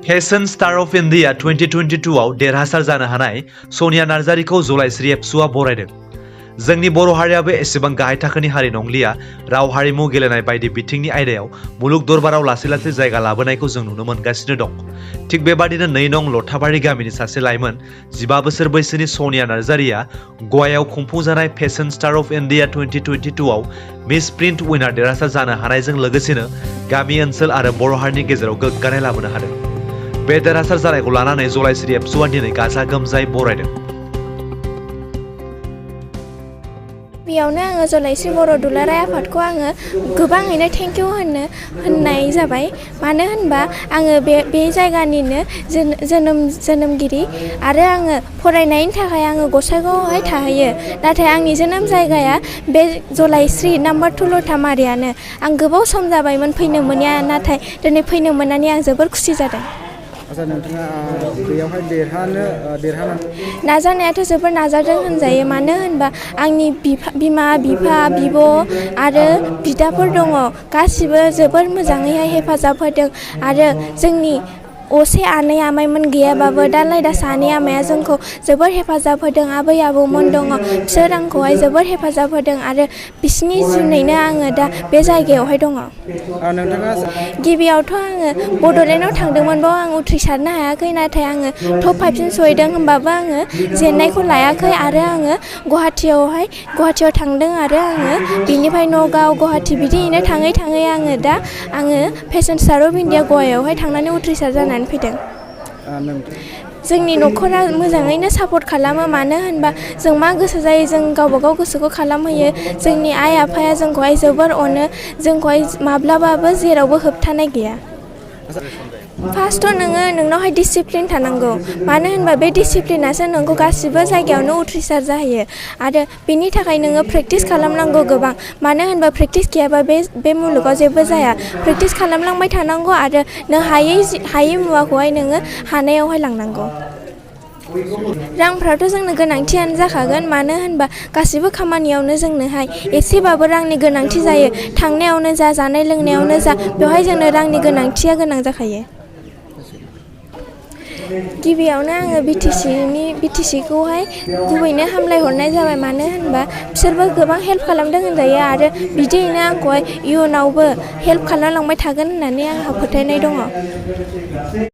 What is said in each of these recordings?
Fashion star of India 2022 आव देरहासार जानो हानाय सनिया नार्जारिखौ जलाइस्रि एबसुआ बरायदों। जोंनि बर' हारियाबो एसेबां गाहाय थाखोनि हारि नंलिया। राव हारिमु गेलेनाय बायदि बिथिंनि आयदायाव मुलुग दरबाराव लासै लासै जायगा लाबोनायखौ जों नुनो मोनगासिनो दं। थिग बेबादिनो 2 नं लथाबारि गामिनि सासे लाइमोन 15 बोसोर बैसोनि सनिया नार्जारिया गवायाव खुंफुंजानाय फेशन स्टार अफ इन्डिया 2022 आव मिस प्रिन्ट उइनार देरहासार जानो हानायजों लोगोसेनो गामि ओनसोल आरो बर' हारिनि गेजेराव गोग्गानाय लाबोनो हादों। बे देरहासार जानायखौ लानानै जलाइस्रि एबसुआ दिनै गाजा गोमजायै बरायदों। बेयावनो आङो जलाइस्रि बर' दुलाराय आफादखौ आङो गोबाङैनो थेंक इउ होननाय जाबाय। मानो होनबा आङो बे जायगानिनो जोनोमगिरि आरो आङो फरायनायनि थाखाय आङो गसाइगावआवहाय थाहैयो। नाथाय आंनि जोनोम जायगाया बे जलाइस्रि नाम्बार 2 लथामारियानो। आं गोबाव सम जाबायमोन फैनो मोनैया, नाथाय दिनै फैनो मोननानै आं जोबोर खुसि जादों। आच्छा, नोंथाङा बेयावहाय देरहानानै नाजानायाथ' जोबोर नाजादों होनजायो। मानो होनबा आंनि बिमा बिफा बिब' आरो बिदाफोर दङ। गासिबो जोबोर मोजाङैहाय हेफाजाब होदों आरो जोंनि असे आनै आमाइमोन गैयाबाबो दालाय सानै आमाया जोंखौ जोबोर हेफाजाब होदों। आबै आबौमोन दङ, बिसोर आंखौहाय जोबोर हेफाजाब होदों आरो बिसिनि जुनैनो आङो दा बे जायगायावहाय दङ। गिबियावथ' आङो बड'लेण्डआव थांदोंमोन, बाव आं उथ्रिसारनो हायाखै। नाथाय आङो टप 5 सिम सहैदों। होमबाबो आङो जेननायखौ लायाखै आरो आङो गुवाहाटियाव थांदों आरो आङो बिनिफ्राय नगाव गुवाहाटि बिदियैनो थाङै आङो दा फेशन स्टार अफ इन्डिया गवायावहाय थांनानै उथ्रिसार जानानै फैदों। जोंनि न'खरा मोजाङैनो सापर्ट खालामो। मानो होनबा जों मा गोसो जायो जों गावबागाव गोसोखौ खालामहोयो। जोंनि आइ आफाया जोंखौहाय जोबोर अनो, जोंखौहाय माब्लाबाबो जेरावबो होबथानाय गैया। फार्स्टआव नोंनावहाय डिसिप्लिन थानांगौ। मानो होनबा बे डिसिप्लिनासो नोंखौ गासिबो जायगायावनो उथ्रिसार जाहैयो आरो बेनि थाखाय नोङो प्रेक्टिस खालामनांगौ गोबां। मानो होनबा प्रेक्टिस गैयाबा बे मुलुगाव जेबो जाया। प्रेक्टिस खालामलांबाय थानांगौ आरो नों हायै मुवाखौहाय नोङो हानायावहाय लांनांगौ। रांफ्राथ' जोंनो गोनांथियानो जाखागोन। मानो होनबा गासिबो खामानियावनो जोंनोहाय एसेबाबो रांनि गोनांथि जायो। थांनायावनो जा, जानाय लोंनायावनो जा, बेवहाय जोंनो रांनि गोनांथिया गोनां जाखायो। गिबियावनो आङो बिटिसिखौहाय गुबैनो हामलायहरनाय जाबाय। मानो होनबा बिसोरबो गोबां हेल्प खालामदों होनजायो आरो बिदियैनो आंखौहाय इयुनावबो हेल्प खालामलांबाय थागोन होननानै आंहा फोथायनाय दङ।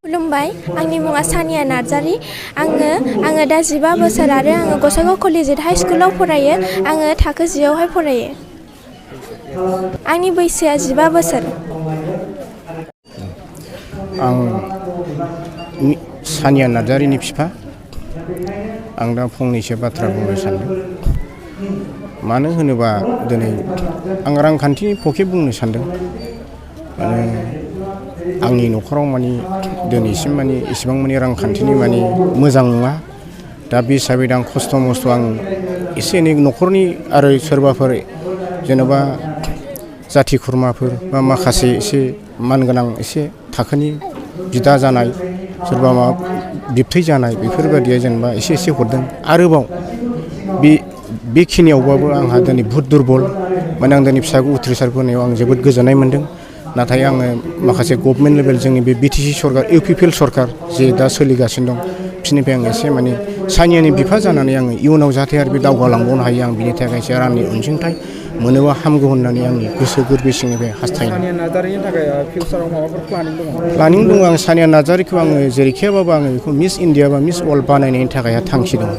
खुलुमबाय, आंनि मुङा सानिया नार्जारि। आङो दा 15 बोसोर आरो आङो गसाइगाव कलेजियेट हाइ स्कुलाव फरायो। आङो थाखो 10 आवहाय फरायो। आंनि बैसोआ 15 बोसोर। आं सानिया नार्जारिनि बिफा। आं दा फंनैसो बाथ्रा बुंनो सानदों। मानो होनोबा दिनै आं रांखान्थिनि पक्षे बुंनो सानदों। आंनि न'खराव दिनैसिम इसिबां रांखान्थिनि मोजां नङा। दा बे हिसाबै आं खस्थ' मस्थ' आं एसे एनै न'खरनि आरो सोरबाफोर जेनेबा जाथि खुरमाफोर बा माखासे एसे मानगोनां एसे थाखोनि बिदा जानाय, सोरबा बिबथै जानाय, बेफोरबायदिया जेनेबा एसे हरदों। आरोबाव बेखिनियावबाबो आंहा दिनै बुहुद दुरबल। आं दिनै फिसाखौ उथ्रिसार होनायाव आं जोबोद गोजोननाय मोन्दों। नाथाय आङो माखासे गभर्नमेन्ट लेभेल जोंनि बे बिटिसि सरकार, इउपिपिएल सरकार जे दा सोलिगासिनो दं, बिसोरनिफ्राय आं एसे सानियानि बिफा जानानै आङो इयुनाव जाहाथे आरो बे दावगालांबावनो हायो, आं बिनि थाखाय एसे रांनि अनसुंथाइ मोनोबा हामगौ होननानै आंनि गोसो गोरबो सिंनिफ्राय हास्थायनाय। सानिया नार्जारिनि थाखाय फिउचाराव माबाफोर प्लानिं दङ? आं सानिया नार्जारिखौ आङो जेरैखियाबाबो आङो बेखौ मिस इण्डिया बा मिस वर्ल्ड बानायनायनि थाखाय थांखि दङ।